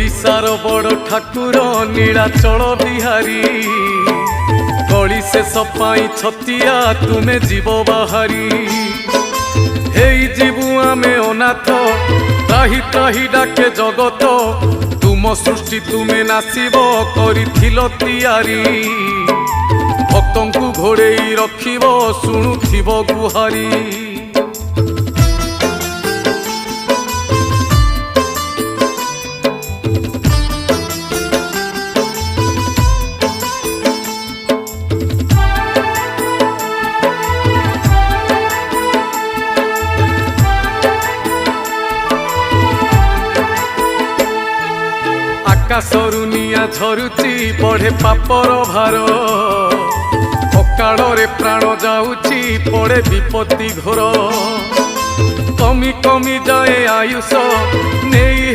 ओडिशार बड़ ठाकुर नीलाचल बिहारी गली से सपाई छतिया तुमे जीव बाहारी हेई जीवु आमे अनाथ त्राही त्राही डाके जगत तुम सृष्टि तुमे नासिब करिथिलो तियारी भक्तंकु घोड़ेई रखिब शुणुथिब गुहारी आकाशरु निया झरुची बढ़े पापर भार अकाଳରେ प्राण जाऊची पड़े विपत्ति घोर कमी कमी जाए आयुष नहीं